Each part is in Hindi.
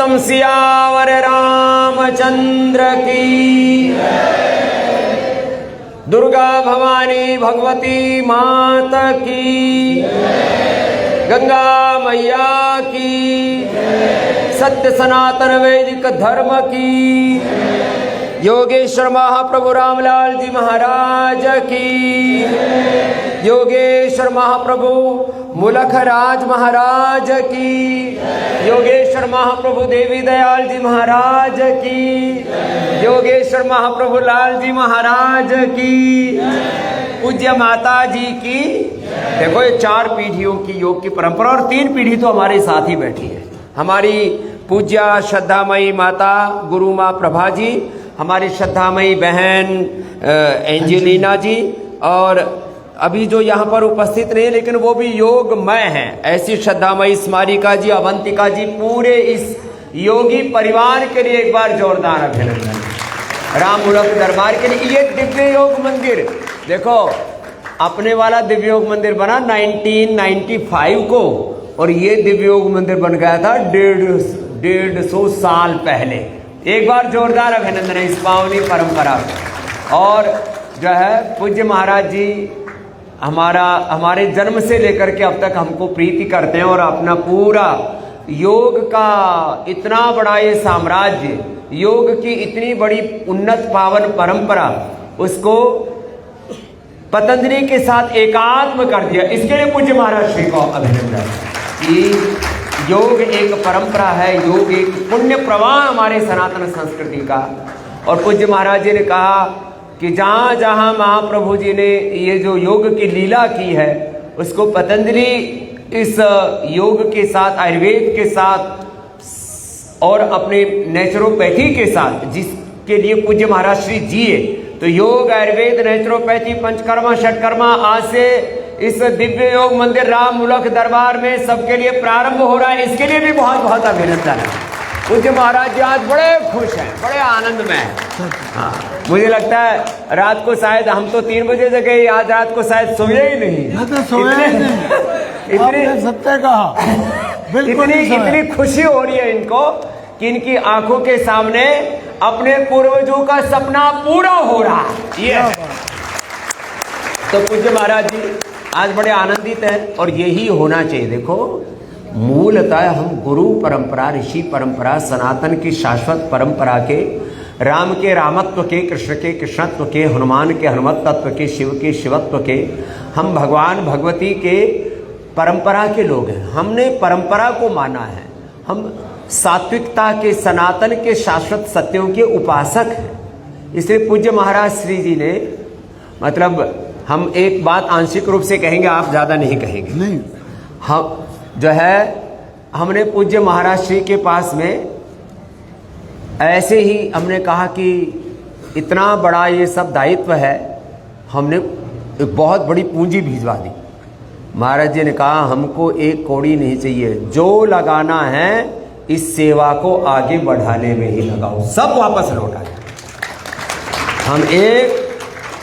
बोलम सियावर रामचंद्र की, दुर्गा भवानी भगवती माता की, गंगा मैया की, सत्य सनातन वैदिक धर्म की, योगेश्वर महाप्रभु रामलाल जी महाराज की, योगेश्वर महाप्रभु मुलख राज महाराज की, योगेश्वर महाप्रभु देवी दयाल जी महाराज की, योगेश्वर महाप्रभु लाल जी महाराज की, पूज्य माता जी की। देखो ये 4 पीढ़ियों की योग की परंपरा, और 3 पीढ़ी तो हमारे साथ ही बैठी है। हमारी पूज्य श्रद्धामयी माता गुरु माँ प्रभा जी, हमारी श्रद्धामयी बहन एंजेलिना जी, और अभी जो यहाँ पर उपस्थित नहीं लेकिन वो भी योगमय हैं, ऐसी श्रद्धामयी स्मारिका जी, अवंतिका जी, पूरे इस योगी परिवार के लिए एक बार जोरदार अभिनंदन। राम मूलक दरबार के लिए ये दिव्य योग मंदिर, देखो अपने वाला दिव्य योग मंदिर बना 1995 को, और ये दिव्य योग मंदिर बन गया था 150 साल पहले। एक बार जोरदार अभिनंदन है इस पावनी परंपरा को। और जो है पूज्य महाराज जी हमारे जन्म से लेकर के अब तक हमको प्रीति करते हैं, और अपना पूरा योग का इतना बड़ा ये साम्राज्य, योग की इतनी बड़ी उन्नत पावन परंपरा, उसको पतंजलि के साथ एकात्म कर दिया। इसके लिए पूज्य महाराज श्री को अभिनंदन कि योग एक परंपरा है, योग एक पुण्य प्रवाह हमारे सनातन संस्कृति का। और पूज्य महाराज जी ने कहा कि जहाँ जहाँ महाप्रभु जी ने ये जो योग की लीला की है, उसको पतंजलि इस योग के साथ, आयुर्वेद के साथ और अपने नेचुरोपैथी के साथ, जिसके लिए पूज्य महाराज श्री जिए, तो योग, आयुर्वेद, नेचुरोपैथी, पंचकर्मा, षटकर्मा, आज से इस दिव्य योग मंदिर राम मूलक दरबार में सबके लिए प्रारंभ हो रहा है। इसके लिए भी बहुत बहुत अभिनंदन है। पूज्य महाराज जी आज बड़े खुश हैं, बड़े आनंद में हैं। हाँ, मुझे लगता है रात को शायद, हम तो 3 बजे से गए, आज रात को शायद सोए ही नहीं। इतनी खुशी हो रही है इनको कि इनकी आंखों के सामने अपने पूर्वजों का सपना पूरा हो रहा है। ये तो पूज्य महाराज जी आज बड़े आनंदित हैं, और यही होना चाहिए। देखो मूलतः हम गुरु परंपरा, ऋषि परंपरा, सनातन की शाश्वत परंपरा के, राम के रामत्व के, कृष्ण के कृष्णत्व के, हनुमान के हनुमत्व के, शिव के शिवत्व के, हम भगवान भगवती के परंपरा के लोग हैं। हमने परंपरा को माना है, हम सात्विकता के, सनातन के शाश्वत सत्यों के उपासक हैं। इसलिए पूज्य महाराज श्री जी ने, मतलब हम एक बात आंशिक रूप से कहेंगे, आप ज़्यादा नहीं कहेंगे। नहीं, हम जो है, हमने पूज्य महाराज श्री के पास में ऐसे ही हमने कहा कि इतना बड़ा ये सब दायित्व है, हमने एक बहुत बड़ी पूंजी भिजवा दी। महाराज जी ने कहा हमको 1 कौड़ी नहीं चाहिए, जो लगाना है इस सेवा को आगे बढ़ाने में ही लगाओ, सब वापस लौटा दे। हम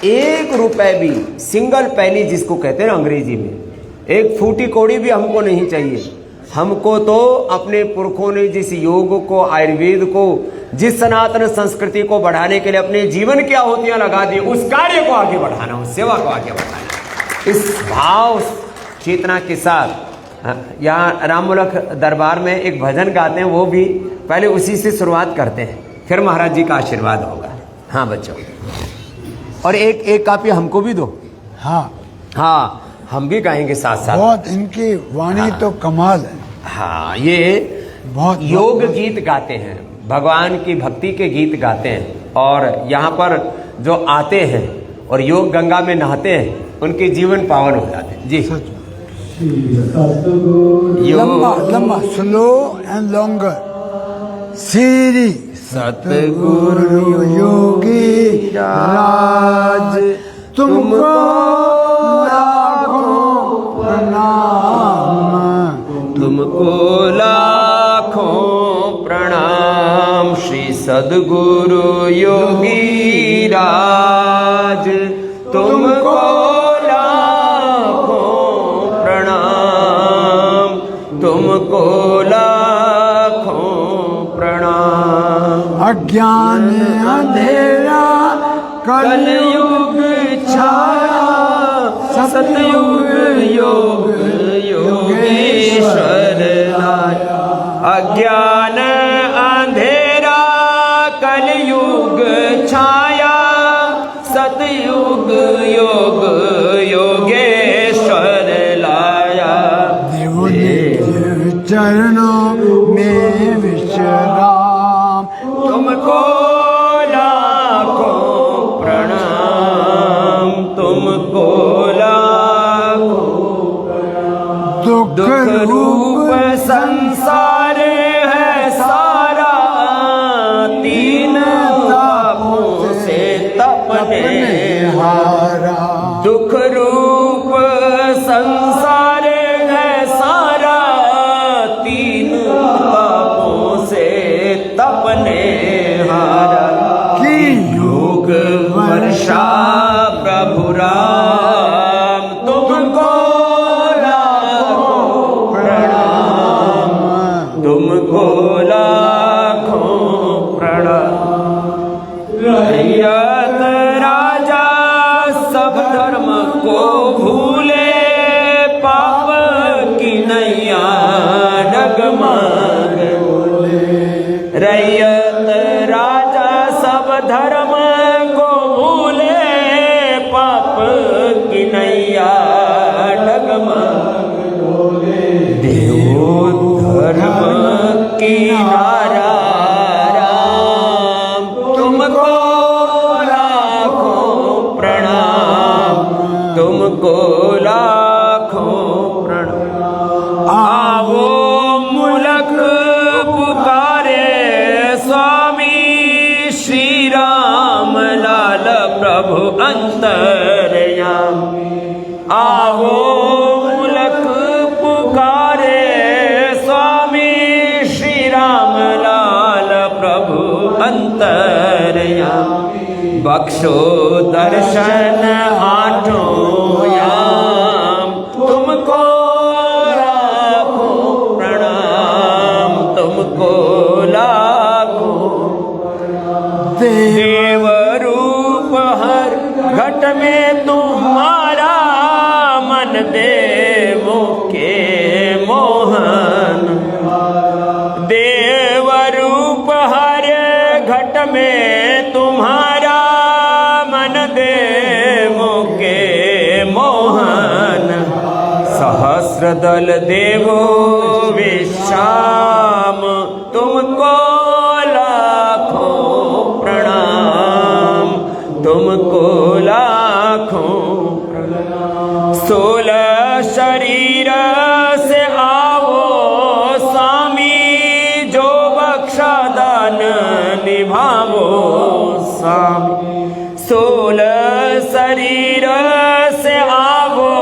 एक रुपए भी, सिंगल पैनी जिसको कहते हैं ना अंग्रेजी में, 1 फूटी कौड़ी भी हमको नहीं चाहिए। हमको तो अपने पुरखों ने जिस योग को, आयुर्वेद को, जिस सनातन संस्कृति को बढ़ाने के लिए अपने जीवन की आहुतियां लगा दी, उस कार्य को आगे बढ़ाना, उस सेवा को आगे बढ़ाना, इस भाव चेतना के साथ। यहाँ राम मूलक दरबार में एक भजन गाते हैं, वो भी पहले उसी से शुरुआत करते हैं, फिर महाराज जी का आशीर्वाद होगा। हाँ बच्चों, और एक कापी हमको भी दो। हाँ हाँ, हम भी गाएंगे साथ साथ। बहुत इनकी वाणी हाँ, तो कमाल है। हाँ, ये बहुत योग गीत गाते हैं, भगवान की भक्ति के गीत गाते हैं, और यहाँ पर जो आते हैं और योग गंगा में नहाते हैं, उनके जीवन पावन हो जाते हैं। जी लंबा स्लो एंड लॉन्गर। श्री सतगुरु योगी राज तुमको लाखों प्रणाम, तुमको लाखों प्रणाम। श्री सद्गुरु योगी राज तुमको लाखों प्रणाम, तुमको लाखों प्रणाम। अज्ञान अंधेरा कलयुग छाया, सतयुग योग योगेश्वर लाया। अज्ञान अंधेरा कलयुग छाया, सतयुग योग योगेश्वर लाया। देव निज चरणों में विश्राम, तुमको लाखों प्रणाम, तुमको लाखों। दुख रूप संसार है सारा, तीन तापों से तपने हारा। दुख रूप संसार है सारा, तीन तापों से तपने हारा। की योग वर्षा प्रभु राम, तुमको लाखों प्रणाम, तुमको लाखों प्रणाम। रैयत राजा सब धर्म को भूले, पाप की नैया डगमग बोले। रैयत राजा सब धर्म को भूले, पाप की नैया डगमग बोले। देवो धर्म की नारा राम, तुमको लाखों प्रणाम, तुमको लाखों प्रणाम। आवो मुलक पुकारे स्वामी, श्री राम लाल प्रभु अंतर्यामी। आवो मुलक पुकारे स्वामी, श्री राम लाल प्रभु अंतर्यामी। बख्शो दर्शन आठों याम, तुमको लाखों प्रणाम, तुमको लाखों। देव रूप हर घट में तुम्हारा, मन देवों के मोहन। देव रूप हर घट में तुम्हारा, मन देवों के मोहन। सहस्र दल देवो विश्राम, तुमको लाखों प्रणाम, तुमको लाखों प्रणाम। 16 शरीर से आवो स्वामी, जो बख्शा दान निभावो स्वामी। 16 शरीर से आवो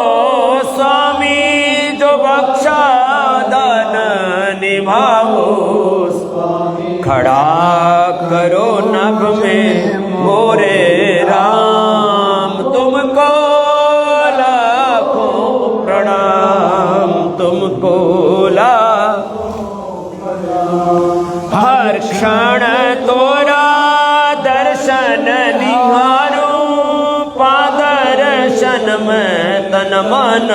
स्वामी, जो बख्शा दान निभावो स्वामी। खड़ा करो नभ में मोरे राम, तुमको लाखों प्रणाम, तुमको लाखों। हर क्षण तोरा दर्शन निहारूं, पादर्शन में तन मन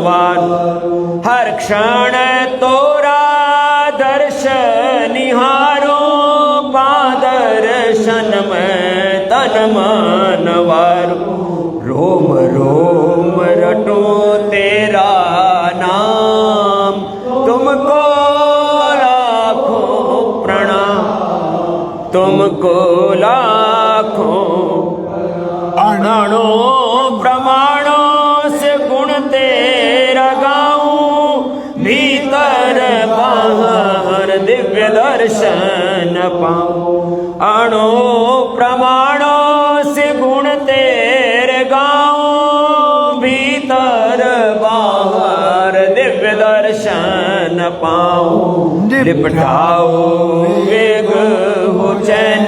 वारूं। हर क्षण तोरा दर्शन निहारूं, पादर्शन में तन मन वारूं। रोम रोम रटो तेरा नाम, तुमको लाखों प्रणाम, तुमको लाखों। अणों प्रमाणों से गुण तेरा गाऊं, भीतर बाहर दिव्य दर्शन पाऊं। अणों प्रमाणों से गुण तेरे गाऊं, भीतर बाहर दिव्य दर्शन पाऊं। निपटाओ वेग हो चैन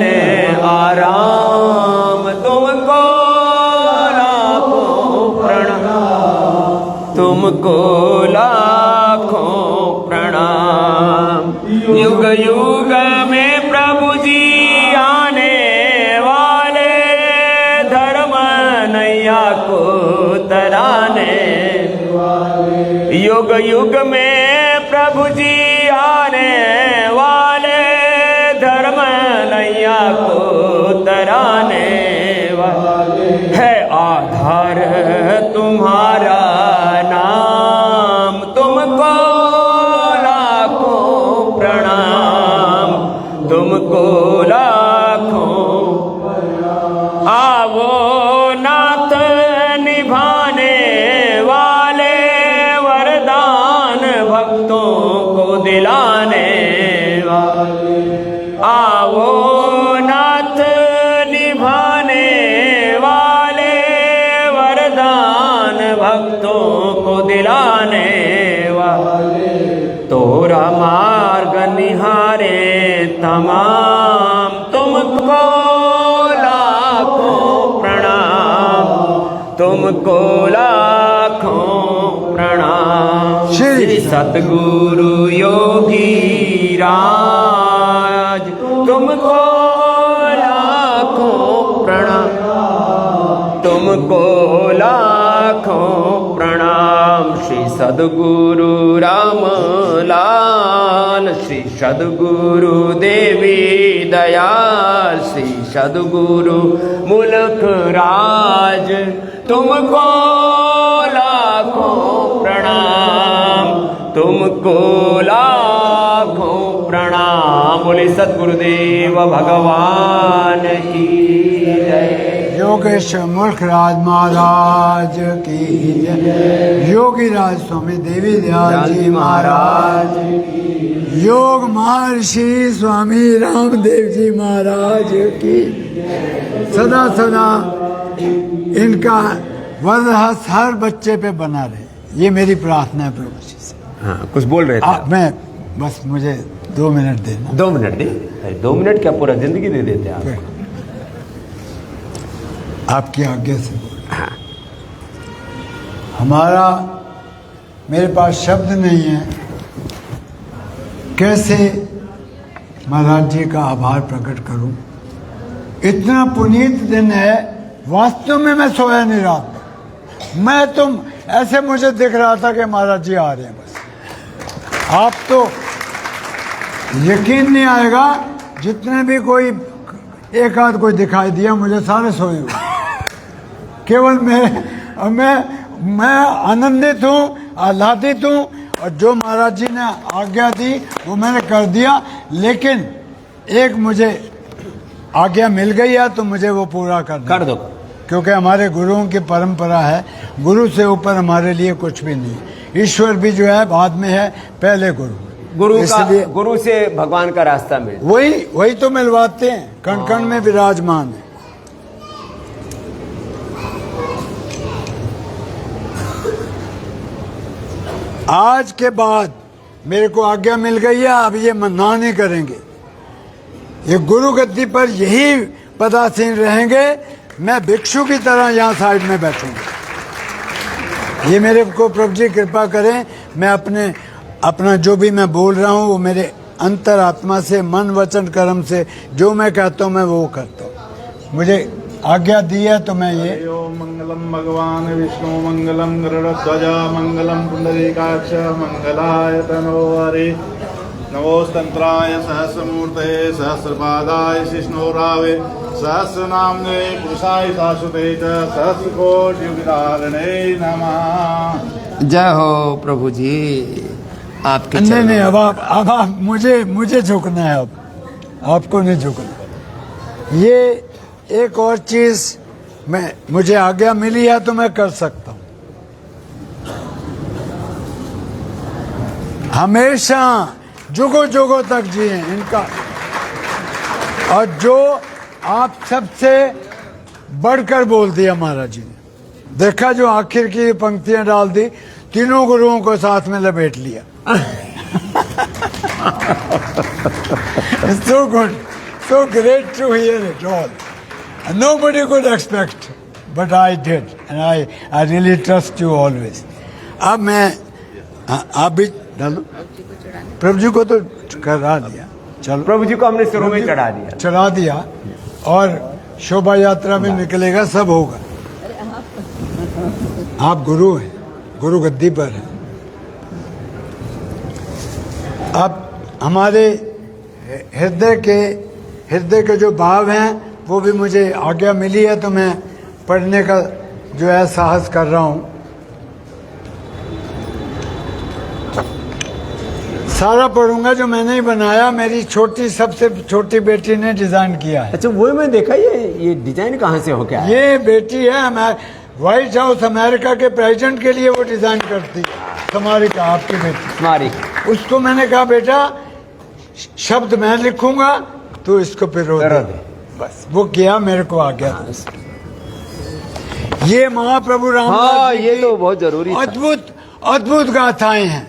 आराम, तुमको लाखों प्रणाम, तुमको लाखों प्रणाम। युग युग में युग में प्रभु जी आने वाले, धर्म नैया को तराने वाले। है आधार तुम्हारा नाम, तुमको लाखों प्रणाम, तुमको लाखों। आवो नाथ निभाने वाले, वरदान भक्तों को दिलाने वाले। आवो नाथ निभाने वाले, वरदान भक्तों को दिलाने वाले। तोरा मार्ग निहारे तमाम, तुमको लाखों प्रणाम, तुमको लाखों प्रणाम। श्री सतगुरु योगी राज, तुमको लाखों प्रणाम, तुमको लाखों प्रणाम। श्री सद्गुरु राम लाल, श्री सद्गुरु देवी दयाल, श्री सद्गुरु मुल्क राज, तुमको लाखों प्रणाम, तुमको लाखों प्रणाम। बोले सद्गुरुदेव भगवान की जय। योगेश्वर मुल्क राज महाराज की जय। योगी राज स्वामी देवी दयाल जी महाराज की। योग महर्षि स्वामी रामदेव जी महाराज की। सदा सदा इनका वरदान हर बच्चे पे बना रहे, ये मेरी प्रार्थना है प्रभु जी से। हाँ, कुछ बोल रहे थे मैं बस मुझे 2 मिनट देना। 2 मिनट दे। 2 मिनट क्या पूरा जिंदगी दे देते आप। आपकी आज्ञा से हाँ। हमारा मेरे पास शब्द नहीं है, कैसे महाराज जी का आभार प्रकट करूं। इतना पुनीत दिन है, वास्तव में मैं सोया नहीं रात में। मैं तुम ऐसे मुझे दिख रहा था कि महाराज जी आ रहे हैं बस। आप तो यकीन नहीं आएगा, जितने भी कोई एक आध कोई दिखाई दिया, मुझे सारे सोए हुए। केवल मैं आनंदित हूँ, आह्लादित हूँ, और जो महाराज जी ने आज्ञा दी वो मैंने कर दिया। लेकिन एक मुझे आज्ञा मिल गई है तो मुझे वो पूरा कर दो, क्योंकि हमारे गुरुओं की परंपरा है, गुरु से ऊपर हमारे लिए कुछ भी नहीं। ईश्वर भी जो है बाद में है, पहले गुरु से भगवान का रास्ता मिले, वही तो मिलवाते हैं, कण कण में विराजमान है। आज के बाद मेरे को आज्ञा मिल गई है, अब ये मना नहीं करेंगे। ये गुरु गद्दी पर यही पदासीन रहेंगे, मैं भिक्षु की तरह यहाँ साइड में बैठूंगा। ये मेरे को प्रभु जी कृपा करें, मैं अपना जो भी मैं बोल रहा हूँ वो मेरे अंतर आत्मा से, मन वचन कर्म से जो मैं कहता हूँ मैं वो करता हूँ। मुझे आज्ञा दी है तो मैं ये मंगलम भगवान विष्णु मंगलम गरुड़ध्वज मंगलम पुंडरीकाक्ष मंगलाय तनो हरे नमोस्तंत्राय सहस्रमूर्तये सहस्रपादाय शिष्णोरावे सहस्रनाम्ने पुरुषाय शाश्वते च सहस्रकोटियुगधारिणे नमः। जय हो प्रभु जी आपके। नहीं अब आप मुझे झुकना है, अब आपको नहीं झुकना। ये एक और चीज मुझे आज्ञा मिली है तो मैं कर सकता हूँ। हमेशा जुगो जुगो तक जिए इनका। और जो आप सबसे बढ़कर बोल दिया महाराज जी ने, देखा जो आखिर की पंक्तियां डाल दी, तीनों गुरुओं को साथ में लपेट लिया। So good, so great to hear it all. Nobody could expect, but I did, and I really trust you always. अब मैं आप भी डालो। प्रभु जी को तो करा दिया, चलो प्रभु जी को हमने शुरू में चढ़ा दिया और शोभा यात्रा में निकलेगा, सब होगा। आप गुरु हैं, गुरु गद्दी पर हैं। अब हमारे हृदय के जो भाव हैं वो भी मुझे आज्ञा मिली है, तो मैं पढ़ने का जो है साहस कर रहा हूँ। सारा पढ़ूंगा जो मैंने ही बनाया, मेरी सबसे छोटी बेटी ने डिजाइन किया है। अच्छा, वो मैं देखा, ये डिजाइन कहाँ से हो गया? ये बेटी है व्हाइट हाउस अमेरिका के प्रेसिडेंट के लिए वो डिजाइन करती है। समारिका, आपकी बेटी समारिका। उसको मैंने कहा बेटा शब्द मैं लिखूंगा तो इसको पिरो दे, बस वो किया, मेरे को आ गया। ये महाप्रभु रामदास जी ये तो बहुत जरूरी था। अद्भुत गाथाएं हैं।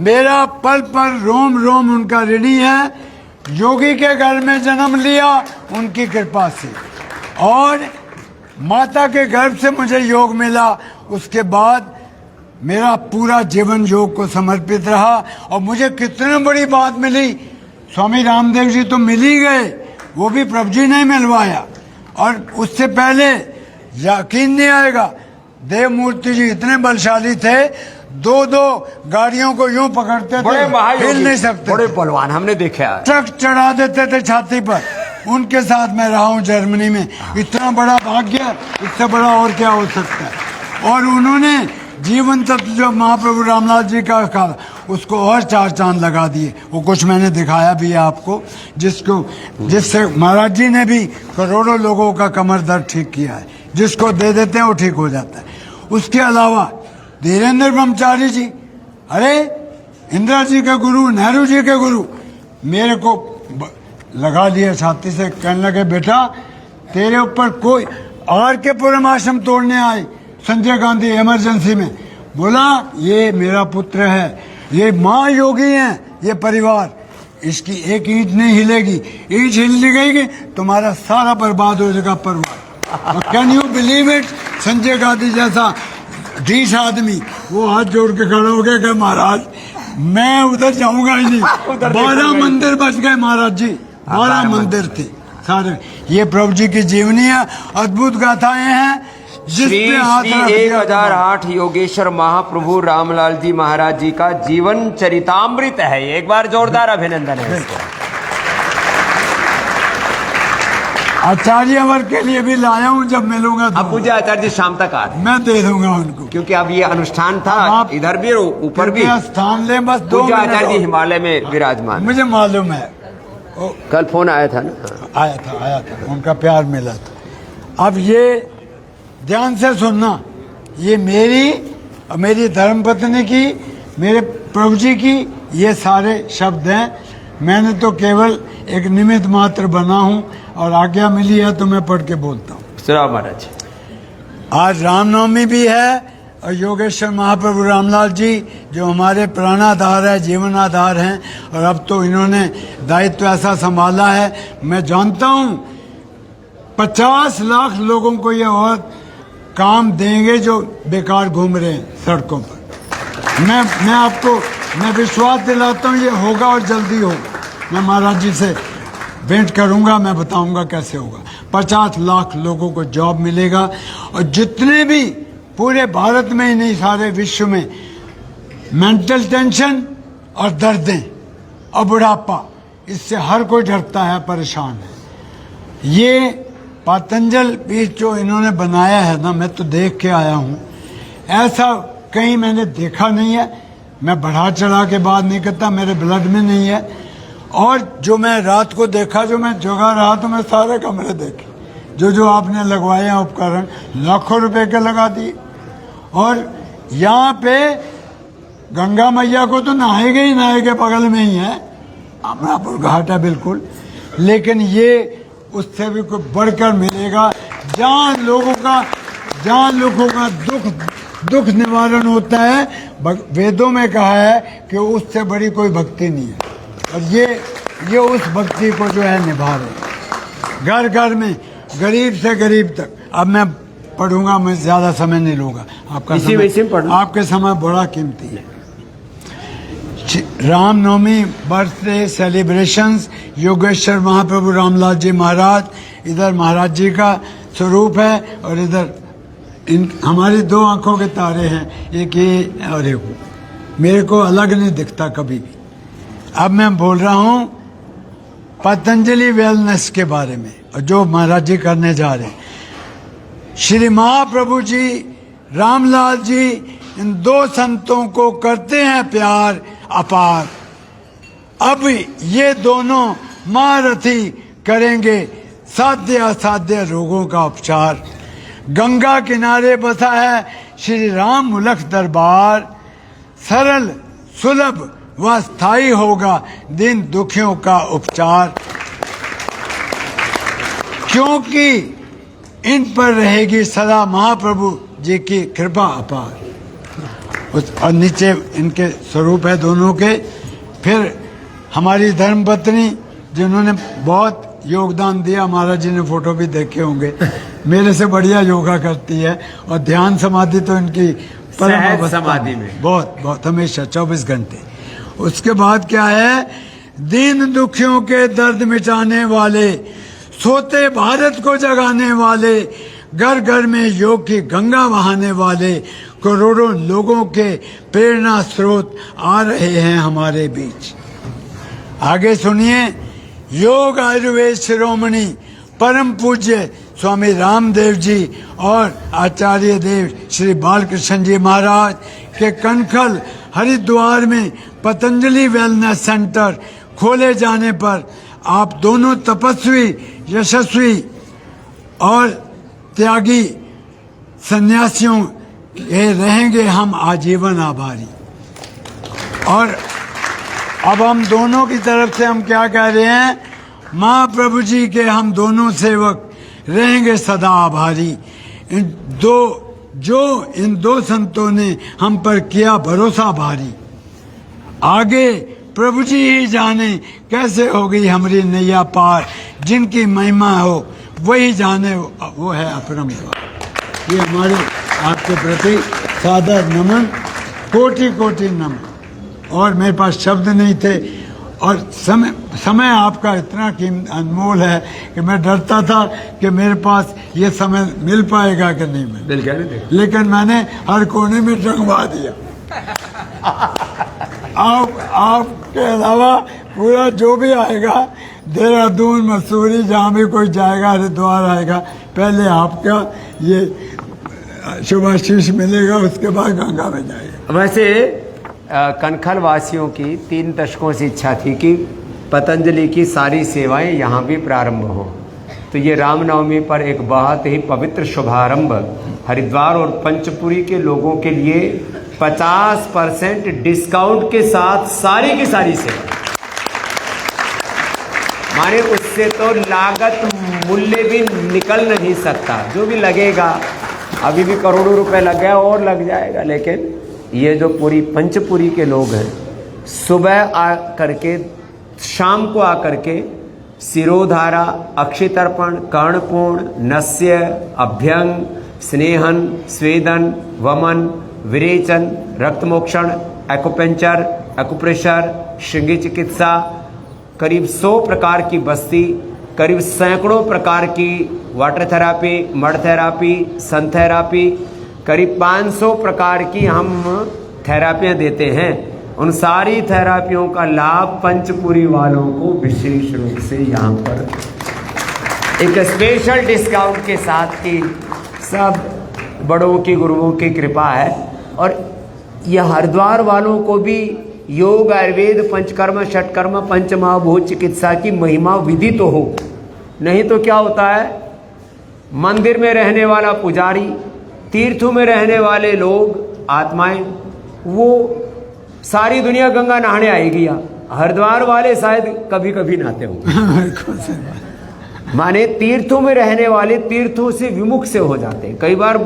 मेरा पल पर रोम रोम उनका ऋणी है। योगी के घर में जन्म लिया उनकी कृपा से, और माता के गर्भ से मुझे योग मिला। उसके बाद मेरा पूरा जीवन योग को समर्पित रहा, और मुझे कितनी बड़ी बात मिली। स्वामी रामदेव जी तो मिल ही गए, वो भी प्रभु जी ने मिलवाया। और उससे पहले यकीन नहीं आएगा, देव मूर्ति जी इतने बलशाली थे, दो गाड़ियों को यूं पकड़ते थे, हिल नहीं सकते, बड़े पहलवान हमने देखा। ट्रक चढ़ा देते थे छाती पर। उनके साथ मैं रहा हूं जर्मनी में। इतना बड़ा भाग्य, इससे बड़ा और क्या हो सकता है। और उन्होंने जीवन तत्व जो महाप्रभु रामदास जी का कहा, उसको और 4 चांद लगा दिए। वो कुछ मैंने दिखाया भी है आपको, जिससे महाराज जी ने भी करोड़ों लोगों का कमर दर्द ठीक किया है। जिसको दे देते हैं वो ठीक हो जाता है। उसके अलावा धीरेन्द्र ब्रह्मचारी जी, अरे इंदिरा जी के गुरु, नेहरू जी के गुरु, मेरे को लगा दिया छाती से, कहने लगे बेटा तेरे ऊपर कोई आर के पुरम आश्रम तोड़ने आए संजय गांधी इमरजेंसी में। बोला ये मेरा पुत्र है, ये माँ योगी हैं, ये परिवार, इसकी एक ईंट नहीं हिलेगी। ईंट हिल गई तुम्हारा सारा बर्बाद हो जाएगा परिवार। Can you believe it? Sanjay Gandhi जैसा ढीठ आदमी वो हाथ जोड़ के खड़ा हो गया कि महाराज मैं उधर जाऊंगा ही नहीं। 12 मंदिर बच गए महाराज जी, 12 मंदिर थे सारे। ये प्रभु जी की जीवनी है, अद्भुत गाथाएं हैं। श्री 1008 योगेश्वर महाप्रभु रामलाल जी महाराज जी का जीवन चरितामृत है। एक बार जोरदार अभिनंदन है इसको। आचार्य वर्ग के लिए भी लाया हूँ, जब मिलूंगा तो। अब पूज्य आचार्य जी शाम तक आ रहे, मैं दे दूंगा उनको, क्योंकि अब ये अनुष्ठान था इधर भी ऊपर भी। स्थान ले बस। पूज्य आचार्य जी हिमालय में विराजमान, मुझे मालूम है। कल फोन आया था ना? आया था, उनका प्यार मिला था। अब ये ध्यान से सुनना, ये मेरी धर्मपत्नी की, मेरे प्रभु जी की, ये सारे शब्द हैं। मैंने तो केवल एक निमित्त मात्र बना हूँ, और आज्ञा मिली है तो मैं पढ़ के बोलता हूँ। श्री महाराज, आज रामनवमी भी है, और योगेश्वर महाप्रभु रामलाल जी जो हमारे प्राणाधार है, जीवनाधार हैं, और अब तो इन्होंने दायित्व ऐसा संभाला है। मैं जानता हूँ 50 लाख लोगों को ये और काम देंगे जो बेकार घूम रहे हैं सड़कों पर। मैं विश्वास दिलाता हूँ ये होगा, और जल्दी होगा। मैं महाराज जी से भेंट करूंगा, मैं बताऊंगा कैसे होगा। 50 लाख लोगों को जॉब मिलेगा, और जितने भी पूरे भारत में ही नहीं सारे विश्व में मेंटल टेंशन और दर्दें और बुढ़ापा, इससे हर कोई डरता है, परेशान है। ये पतंजल पीठ जो इन्होंने बनाया है ना, मैं तो देख के आया हूँ, ऐसा कहीं मैंने देखा नहीं है। मैं बढ़ा चढ़ा के बात नहीं करता, मेरे ब्लड में नहीं है। और जो मैं रात को देखा, जो मैं जगा रहा, तो मैं सारे कमरे देखे, जो आपने लगवाए हैं उपकरण, लाखों रुपए के लगा दिए। और यहाँ पे गंगा मैया को तो नहाएगे ही नहाएगे, बगल में ही है, अमरापुर घाट है बिल्कुल। लेकिन ये उससे भी कुछ बढ़कर मिलेगा, जहाँ लोगों का दुख निवारण होता है। वेदों में कहा है कि उससे बड़ी कोई भक्ति नहीं है, और ये उस भक्ति को जो है निभा रहे, घर घर में, गरीब से गरीब तक। अब मैं पढ़ूंगा, मैं ज्यादा समय नहीं लूंगा आपके समय बड़ा कीमती है। रामनवमी बर्थडे सेलिब्रेशंस, योगेश्वर महाप्रभु रामलाल जी महाराज, इधर महाराज जी का स्वरूप है, और इधर हमारी 2 आंखों के तारे हैं, एक ये और एक। मेरे को अलग नहीं दिखता कभी भी। अब मैं बोल रहा हूं पतंजलि वेलनेस के बारे में, और जो महाराज जी करने जा रहे हैं। श्री महाप्रभु जी, रामलाल जी, इन दो संतों को करते हैं प्यार अपार। अब ये दोनों महारथी करेंगे साध्य असाध्य रोगों का उपचार। गंगा किनारे बसा है श्री राम मुलक दरबार, सरल सुलभ व स्थायी होगा दिन दुखियों का उपचार। क्योंकि इन पर रहेगी सदा महाप्रभु जी की कृपा अपार। और नीचे इनके स्वरूप है दोनों के। फिर हमारी धर्मपत्नी जिन्होंने बहुत योगदान दिया, महाराज जी ने फोटो भी देखे होंगे, मेरे से बढ़िया योगा करती है, और ध्यान समाधि तो इनकी परम सहज अवस्था समाधि में बहुत बहुत हमेशा 24 घंटे। उसके बाद क्या है, दीन दुखियों के दर्द मिटाने वाले, सोते भारत को जगाने वाले, घर घर में योग की गंगा बहाने वाले, करोड़ों लोगों के प्रेरणा स्रोत आ रहे हैं हमारे बीच। आगे सुनिए, योग आयुर्वेद शिरोमणि परम पूज्य स्वामी रामदेव जी और आचार्य देव श्री बालकृष्ण जी महाराज के कनखल हरिद्वार में पतंजलि वेलनेस सेंटर खोले जाने पर आप दोनों तपस्वी, यशस्वी और त्यागी सन्यासियों के रहेंगे हम आजीवन आभारी। और अब हम दोनों की तरफ से हम क्या कह रहे हैं, महाप्रभु जी के हम दोनों सेवक रहेंगे सदा आभारी। इन दो संतों ने हम पर किया भरोसा भारी। आगे प्रभु जी ही जाने कैसे होगी हमारी नैया पार, जिनकी महिमा हो वही जाने वो है अपरंपार। ये हमारे आपके प्रति सादर नमन, कोटि कोटि नमन। और मेरे पास शब्द नहीं थे, और समय आपका इतना अनमोल है कि मैं डरता था कि मेरे पास ये समय मिल पाएगा कि नहीं मिल, लेकिन मैंने हर कोने में टंगवा दिया। आपके अलावा पूरा जो भी आएगा, देहरादून, मसूरी, जहाँ भी कोई जाएगा, हरिद्वार आएगा, पहले आपका ये शुभाशीष मिलेगा, उसके बाद गंगा में जाएगा। वैसे कनखल वासियों की 3 दशकों से इच्छा थी कि पतंजलि की सारी सेवाएं यहाँ भी प्रारंभ हो, तो ये रामनवमी पर एक बहुत ही पवित्र शुभारंभ हरिद्वार और पंचपुरी के लोगों के लिए 50% डिस्काउंट के साथ सारी की सारी सेवा, माने उससे तो लागत मूल्य भी निकल नहीं सकता। जो भी लगेगा, अभी भी करोड़ों रुपए लग गया और लग जाएगा, लेकिन ये जो पूरी पंचपुरी के लोग हैं, सुबह आ करके शाम को आकर के सिरोधारा, अक्षितर्पण, कर्णपूर्ण, नस्य, अभ्यंग, स्नेहन, स्वेदन, वमन, विरेचन, रक्तमोक्षण, एक्यूपंक्चर, एक्यूप्रेशर, श्रृंगी चिकित्सा, करीब 100 प्रकार की बस्ती, करीब सैकड़ों प्रकार की वाटर थेरापी, मड थेरापी, सन थेरापी, करीब 500 प्रकार की हम थेरापियां देते हैं। उन सारी थेरापियों का लाभ पंचपुरी वालों को विशेष रूप से यहाँ पर एक स्पेशल डिस्काउंट के साथ की सब बड़ों की गुरुओं की कृपा है। और यह हरिद्वार वालों को भी योग, आयुर्वेद, पंचकर्म, षटकर्म, पंचमहाभूत चिकित्सा की महिमा विधि तो हो, नहीं तो क्या होता है, मंदिर में रहने वाला पुजारी, तीर्थों में रहने वाले लोग, आत्माएं, वो सारी दुनिया गंगा नहाने आएगी, हरिद्वार वाले शायद कभी कभी नहाते होंगे। माने तीर्थों में रहने वाले तीर्थों से विमुख से हो जाते हैं। कई बार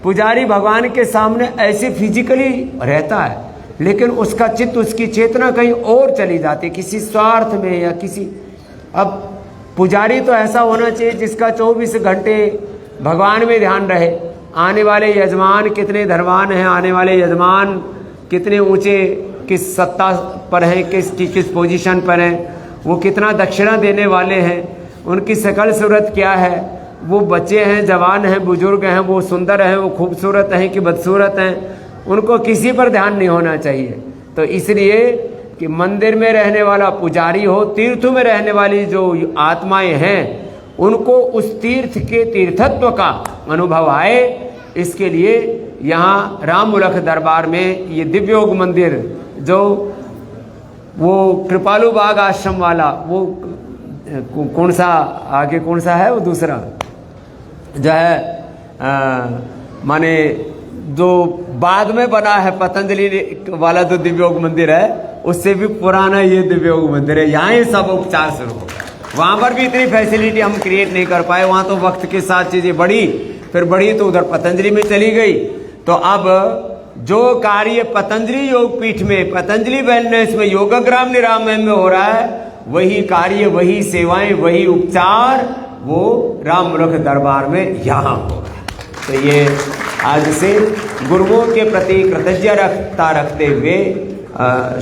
पुजारी भगवान के सामने ऐसे फिजिकली रहता है, लेकिन उसका चित्त, उसकी चेतना कहीं और चली जाती है, किसी स्वार्थ में या किसी। अब पुजारी तो ऐसा होना चाहिए जिसका 24 घंटे भगवान में ध्यान रहे। आने वाले यजमान कितने धनवान हैं, आने वाले यजमान कितने ऊंचे, किस सत्ता पर हैं, किस पोजीशन पर हैं, वो कितना दक्षिणा देने वाले हैं, उनकी शकल सूरत क्या है, वो बच्चे हैं, जवान हैं, बुजुर्ग हैं, वो सुंदर हैं, वो खूबसूरत हैं कि बदसूरत हैं, उनको किसी पर ध्यान नहीं होना चाहिए। तो इसलिए कि मंदिर में रहने वाला पुजारी हो, तीर्थ में रहने वाली जो आत्माएं हैं उनको उस तीर्थ के तीर्थत्व का अनुभव आए, इसके लिए यहाँ राममुलक दरबार में ये दिव्योग मंदिर जो वो कृपालु बाग आश्रम वाला, वो कौन सा आगे कौन सा है वो दूसरा जो है माने जो बाद में बना है पतंजलि वाला जो दिव्योग मंदिर है, उससे भी पुराना ये दिव्योग मंदिर है। यहाँ ही सब उपचार शुरू हो गए। वहाँ पर भी इतनी फैसिलिटी हम क्रिएट नहीं कर पाए, वहाँ तो वक्त के साथ चीज़ें बढ़ी, फिर बढ़ी तो उधर पतंजलि में चली गई। तो अब जो कार्य पतंजलि योग पीठ में, पतंजलि वेलनेस में, योगग्राम निरामय में हो रहा है, वही कार्य, वही सेवाएं, वही उपचार वो राममुलक दरबार में यहाँ हो रहा है। तो ये आज से गुरुओं के प्रति कृतज्ञता रखते हुए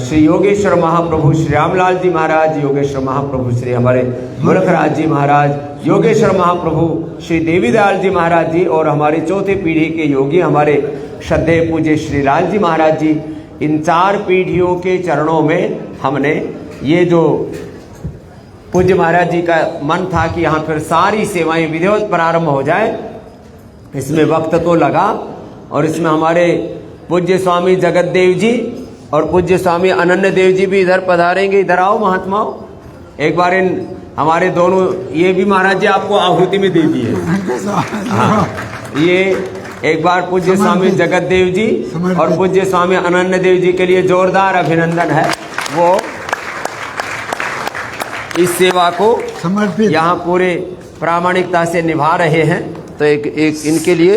श्री योगेश्वर महाप्रभु श्री रामलाल जी महाराज, योगेश्वर महाप्रभु श्री हमारे मुलखराज जी महाराज, योगेश्वर महाप्रभु श्री देवीदयाल जी महाराज जी और हमारे चौथे पीढ़ी के योगी हमारे श्रद्धेय पूज्य श्री लाल जी महाराज जी, इन 4 पीढ़ियों के चरणों में हमने ये जो पूज्य महाराज जी का मन था कि यहाँ फिर सारी सेवाएं विधिवत प्रारंभ हो जाए, इसमें वक्त तो लगा। और इसमें हमारे पूज्य स्वामी जगत देव जी और पूज्य स्वामी अनन्य देव जी भी इधर पधारेंगे। इधर आओ महात्माओं, एक बार इन हमारे दोनों, ये भी महाराज जी आपको आहुति में दे दिए। हाँ, ये एक बार पूज्य स्वामी जगत देव जी और पूज्य स्वामी अनन्य देव जी के लिए जोरदार अभिनंदन है। वो इस सेवा को समर्पित यहाँ पूरे प्रामाणिकता से निभा रहे हैं, तो एक इनके लिए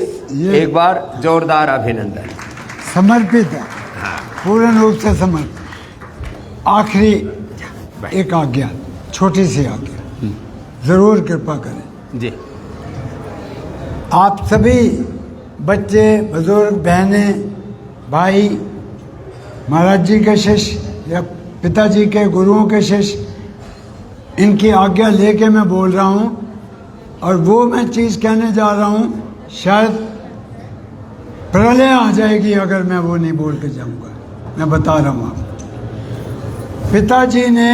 एक बार जोरदार अभिनंदन। समर्पित है, पूर्ण रूप से समर्पित। आखिरी एक आज्ञा, छोटी सी आज्ञा, जरूर कृपा करें जी। आप सभी बच्चे, बुजुर्ग, बहनें, भाई, महाराज जी के शिष्य या पिताजी के गुरुओं के शिष्य, इनकी आज्ञा लेके मैं बोल रहा हूँ। और वो मैं चीज़ कहने जा रहा हूँ, शायद प्रलय आ जाएगी अगर मैं वो नहीं बोल के जाऊँगा। मैं बता रहा हूँ आपको, पिताजी ने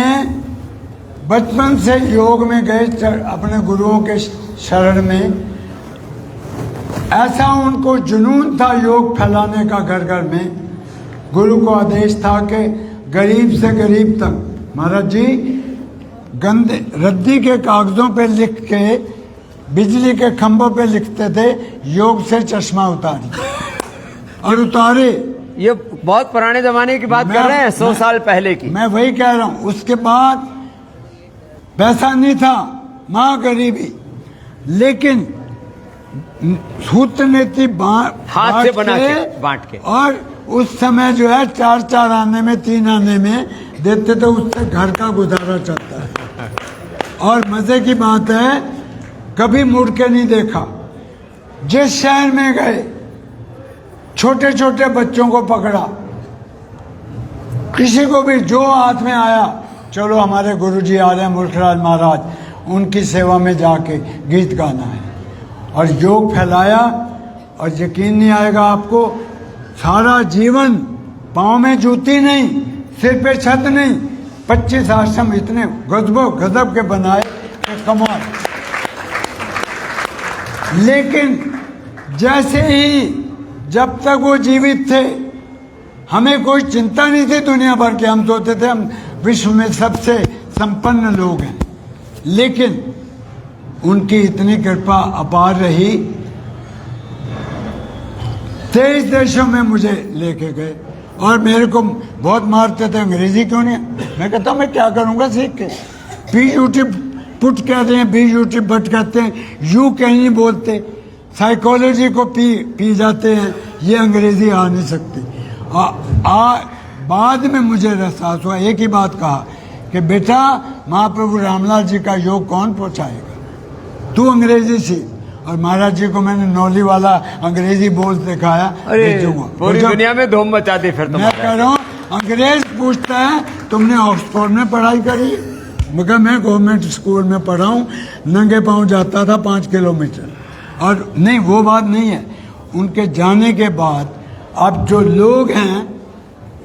बचपन से योग में गए, अपने गुरुओं के शरण में। ऐसा उनको जुनून था योग फैलाने का घर घर में। गुरु को आदेश था कि गरीब से गरीब तक, महाराज जी गंदे रद्दी के कागजों पे लिख के बिजली के खंभों पे लिखते थे, योग से चश्मा उतारी, और उतारे। ये बहुत पुराने जमाने की बात कर रहे हैं, 100 साल पहले की। मैं वही कह रहा हूँ। उसके बाद पैसा नहीं था, माँ गरीबी, लेकिन सूत्र नीति हाथ से बना के बांट के, और उस समय जो है 4-4 आने में, 3 आने में देते, तो उससे घर का गुजारा चलता है। और मजे की बात है, कभी मुड़ के नहीं देखा। जिस शहर में गए, छोटे छोटे बच्चों को पकड़ा, किसी को भी जो हाथ में आया, चलो हमारे गुरुजी आ रहे हैं मुलखराज महाराज, उनकी सेवा में जाके गीत गाना है, और योग फैलाया। और यकीन नहीं आएगा आपको, सारा जीवन पाँव में जूती नहीं, सिर पे छत नहीं, 25 आश्रम इतने गजब के बनाए कि कमाल। लेकिन जैसे ही, जब तक वो जीवित थे, हमें कोई चिंता नहीं थी दुनिया भर के। हम सोचते थे हम विश्व में सबसे संपन्न लोग हैं, लेकिन उनकी इतनी कृपा अपार रही। 23 देशों में मुझे लेके गए, और मेरे को बहुत मारते थे, अंग्रेजी क्यों नहीं। मैं कहता मैं क्या करूँगा सीख के। PUT पुट कहते हैं, BUT बट कहते हैं, यू कहीं नहीं बोलते, साइकोलॉजी को पी जाते हैं, ये अंग्रेजी आ नहीं सकती। बाद में मुझे एहसास हुआ, एक ही बात कहा कि बेटा महाप्रभु रामलाल जी का योग कौन पहुँचाएगा, तू अंग्रेजी सीख। और महाराज जी को मैंने नौली वाला अंग्रेजी बोल दिखाया। पूरी दुनिया में धूम मचा दी। फिर मैं कह रहा हूँ, अंग्रेज पूछता है तुमने ऑक्सफोर्ड में पढ़ाई करी? मगर मैं गवर्नमेंट स्कूल में पढ़ा हूँ, नंगे पाँव जाता था 5 किलोमीटर। और नहीं, वो बात नहीं है। उनके जाने के बाद अब जो लोग हैं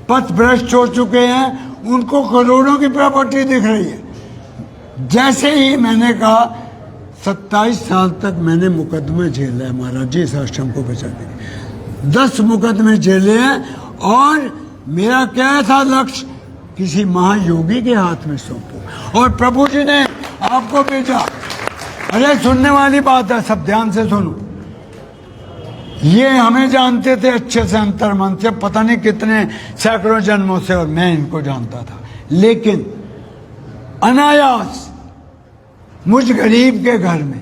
पथ भ्रष्ट हो चुके हैं, उनको करोड़ों की प्रॉपर्टी दिख रही है। जैसे ही मैंने कहा 27 साल तक मैंने मुकदमे झेला है महाराज जी इस आश्रम को बचाने के, 10 मुकदमे झेले हैं और मेरा क्या था लक्ष्य, किसी महायोगी के हाथ में सौंपो और प्रभु जी ने आपको भेजा। अरे सुनने वाली बात है, सब ध्यान से सुनो। ये हमें जानते थे अच्छे से अंतर मन से, पता नहीं कितने सैकड़ों जन्मों से, और मैं इनको जानता था, लेकिन अनायास मुझ गरीब के घर में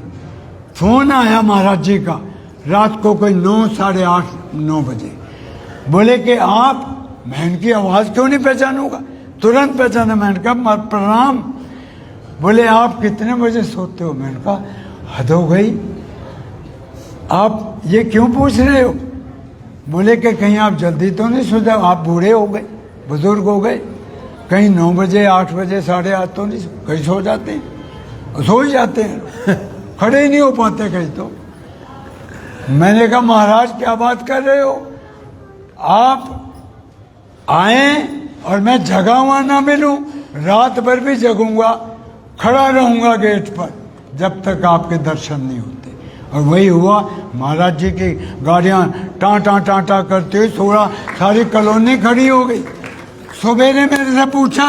फोन आया महाराज जी का रात को कोई 9, साढ़े 8, 9 बजे। बोले कि आप, मैं इनकी आवाज़ क्यों नहीं पहचानूंगा, तुरंत पहचाना। मैंने कहा प्रणाम। बोले आप कितने बजे सोते हो? मैंने कहा हद हो गई, आप ये क्यों पूछ रहे हो? बोले कि कहीं आप जल्दी तो नहीं सो जाओ, आप बूढ़े हो गए, बुजुर्ग हो गए, कहीं 9 बजे, 8 बजे, साढ़े 8 तो नहीं, कहीं सो जाते हैं, सो ही जाते हैं, खड़े ही नहीं हो पाते कहीं तो। मैंने कहा महाराज क्या बात कर रहे हो, आप आए और मैं जगा हुआ ना मिलूं, रात भर भी जगूंगा, खड़ा रहूंगा गेट पर जब तक आपके दर्शन नहीं होते। और वही हुआ, महाराज जी की गाड़ियां टाटा टाटा करते हुए थोड़ा सारी कॉलोनी खड़ी हो गई। सवेरे मेरे से पूछा,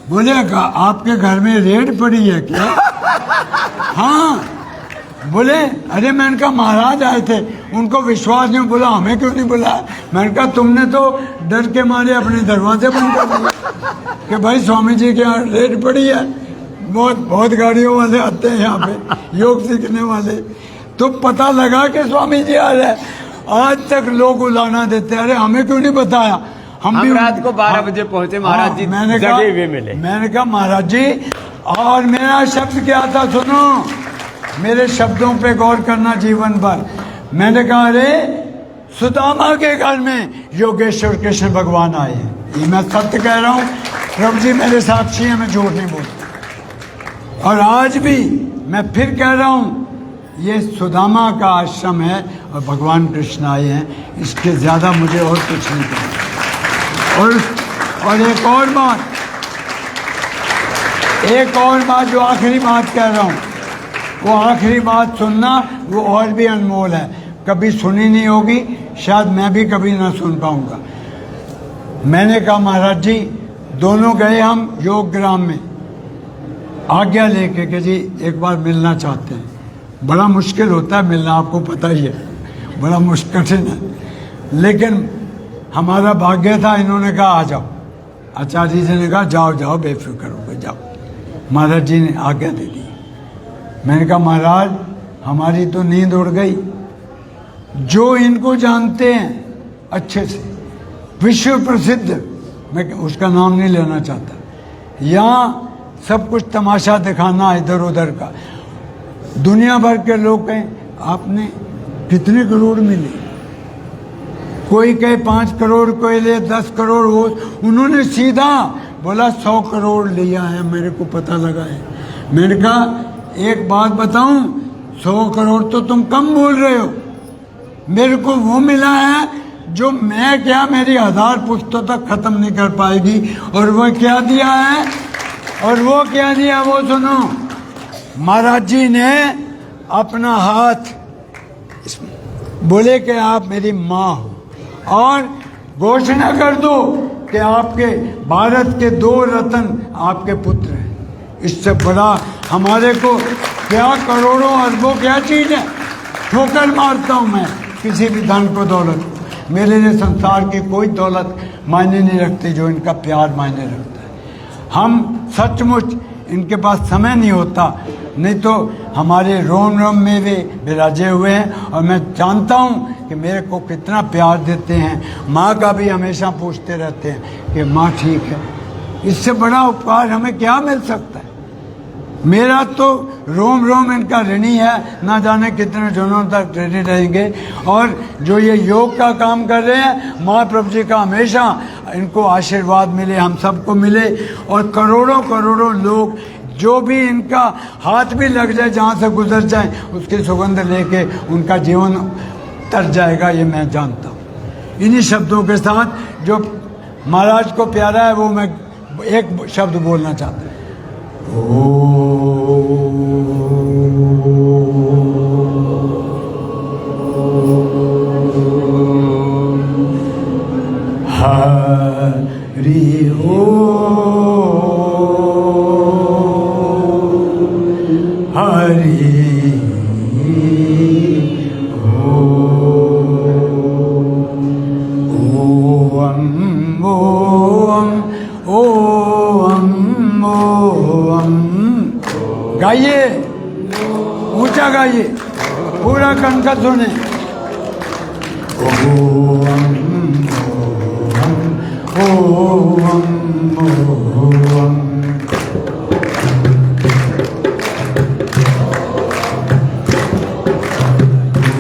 बोले आपके घर में रेड पड़ी है क्या? हाँ। बोले अरे मैंने कहा महाराज आए थे, उनको विश्वास नहीं, बोला हमें क्यों नहीं बुलाया? मैंने कहा तुमने तो डर के मारे अपने दरवाजे बंद कर दिए कि भाई स्वामी जी के यहाँ रेड पड़ी है, बहुत गाड़ियों वाले आते हैं यहाँ पे योग सीखने वाले। तो पता लगा कि स्वामी जी आ रहे हैं, आज तक लोग उलाना देते, अरे हमें क्यों नहीं बताया? हम भी रात को 12 बजे पहुंचे महाराज जी, जगे हुए मिले। मैंने कहा महाराज जी, और मेरा शब्द क्या था सुनो, मेरे शब्दों पे गौर करना जीवन भर। मैंने कहा अरे सुदामा के घर में योगेश्वर कृष्ण भगवान आए हैं, ये मैं सत्य कह रहा हूँ, प्रभु जी मेरे साक्षी हैं, मैं झूठ नहीं बोलता। और आज भी मैं फिर कह रहा हूँ, ये सुदामा का आश्रम है और भगवान कृष्ण आए हैं, इसके ज़्यादा मुझे और कुछ नहीं कहना। और एक और बात जो आखिरी बात कह रहा हूँ, वो आखिरी बात सुनना, वो और भी अनमोल है, कभी सुनी नहीं होगी, शायद मैं भी कभी ना सुन पाऊंगा। मैंने कहा महाराज जी, दोनों गए हम योग ग्राम में, आज्ञा लेके कि जी एक बार मिलना चाहते हैं। बड़ा मुश्किल होता है मिलना, आपको पता ही है, बड़ा मुश्किल है, लेकिन हमारा भाग्य था, इन्होंने कहा आ जाओ। आचार्य जी ने कहा जाओ जाओ बेफिक्र होकर जाओ। महाराज जी ने आज्ञा दे दी। मैंने कहा महाराज हमारी तो नींद उड़ गई, जो इनको जानते हैं अच्छे से, विश्व प्रसिद्ध, मैं उसका नाम नहीं लेना चाहता, यहाँ सब कुछ तमाशा दिखाना इधर उधर का, दुनिया भर के लोग कहें आपने कितने करोड़ मिले, कोई कहे 5 करोड़, कोई ले 10 करोड़, वो उन्होंने सीधा बोला 100 करोड़ लिया है, मेरे को पता लगा है। मैंने कहा एक बात बताऊं, 100 करोड़ तो तुम कम बोल रहे हो, मेरे को वो मिला है जो मैं क्या मेरी 1000 पुस्तकों तक खत्म नहीं कर पाएगी। और वो क्या दिया है, और वो क्या दिया वो सुनो। महाराज जी ने अपना हाथ बोले कि आप मेरी माँ हो, और घोषणा कर दो कि आपके भारत के 2 रत्न आपके पुत्र हैं। इससे बड़ा हमारे को क्या करोड़ों अरबों क्या चीज़ है। ठोकर मारता हूँ मैं किसी भी धन को, दौलत को, मेरे लिए संसार की कोई दौलत मायने नहीं रखती जो इनका प्यार मायने रखता है। हम सचमुच इनके पास समय नहीं होता, नहीं तो हमारे रोम रोम में वे विराजे हुए हैं, और मैं जानता हूँ कि मेरे को कितना प्यार देते हैं। माँ का भी हमेशा पूछते रहते हैं कि माँ ठीक है। इससे बड़ा उपकार हमें क्या मिल सकता है। मेरा तो रोम रोम इनका ऋणी है, ना जाने कितने जनों तक ऋणी रहेंगे। और जो ये योग का काम कर रहे हैं, महाप्रभु जी का हमेशा इनको आशीर्वाद मिले, हम सबको मिले, और करोड़ों करोड़ों लोग जो भी इनका हाथ भी लग जाए, जहाँ से गुजर जाए, उसकी सुगंध लेके उनका जीवन तर जाएगा, ये मैं जानता हूँ। इन्हीं शब्दों के साथ जो महाराज को प्यारा है वो मैं एक शब्द बोलना चाहते हैं। हरि ओम हरि ओम ओम ओम। गाइए, ऊंचा गाइए, पूरा कंठ सुने। ओम ओम ओम।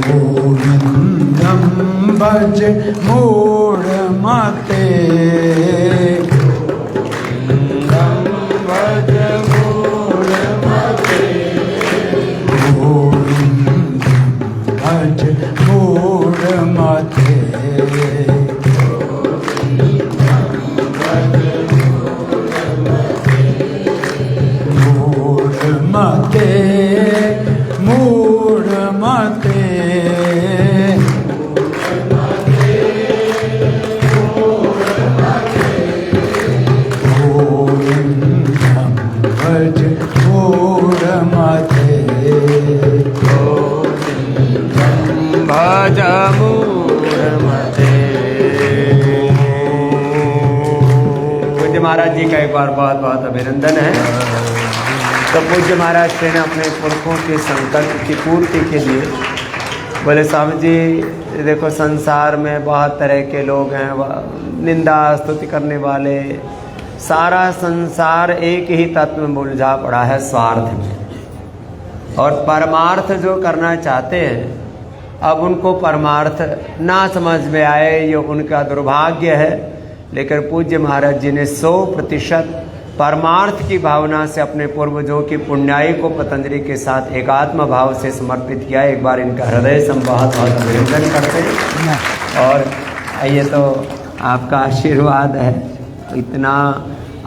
गोविंदम भज मूढ़ मते। भज मूढ़ मते। गोविंदम भज मूढ़ मते। मते मूढ़ मते। गोविंदम भज मूढ़ मते। गोविंदम भज मूढ़ मते। पूज्य महाराज जी का एक बार बहुत बहुत अभिनंदन है। तो पूज्य महाराज ने अपने पुरखों के संकल्प की पूर्ति के लिए बोले, स्वामी जी देखो संसार में बहुत तरह के लोग हैं, निंदा स्तुति करने वाले, सारा संसार एक ही तत्व में उलझा पड़ा है, स्वार्थ में। और परमार्थ जो करना चाहते हैं, अब उनको परमार्थ ना समझ में आए, ये उनका दुर्भाग्य है। लेकिन पूज्य महाराज जी ने 100% परमार्थ की भावना से अपने पूर्वजों की पुण्याई को पतंजलि के साथ एकात्म भाव से समर्पित किया। एक बार इनका हृदय से बहुत बहुत अभिनंदन करते हैं। और ये तो आपका आशीर्वाद है, इतना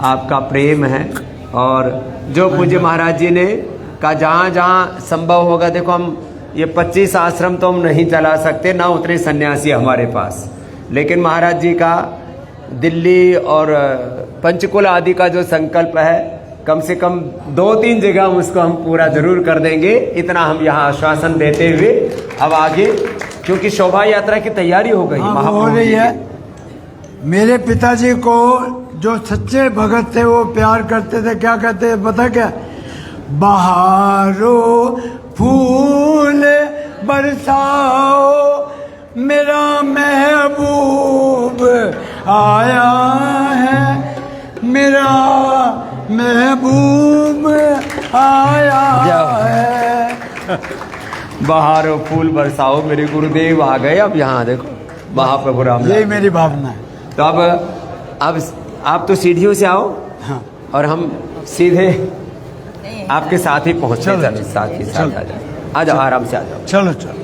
आपका प्रेम है। और जो पूज्य महाराज जी ने कहा जहाँ जहाँ संभव होगा, देखो हम ये 25 आश्रम तो हम नहीं चला सकते, ना उतने सन्यासी हमारे पास, लेकिन महाराज जी का दिल्ली और पंचकुला आदि का जो संकल्प है, कम से कम 2-3 जगह उसको हम पूरा जरूर कर देंगे, इतना हम यहाँ आश्वासन देते हुए अब आगे, क्योंकि शोभा यात्रा की तैयारी हो गई, हो रही है। मेरे पिताजी को जो सच्चे भगत थे वो प्यार करते थे, क्या कहते हैं पता क्या? बहारो फूल बरसाओ मेरा महबूब आया है, मेरा महबूब आया है। बहारो फूल बरसाओ, मेरे गुरुदेव आ गए। अब यहाँ देखो महाप्रभु राम, यही मेरी भावना है। तो अब आप तो सीढ़ियों से आओ, हाँ। और हम सीधे आपके साथ ही पहुँचे, साथ ही साथ आ जाओ, आराम से आ जाओ। चलो चलो।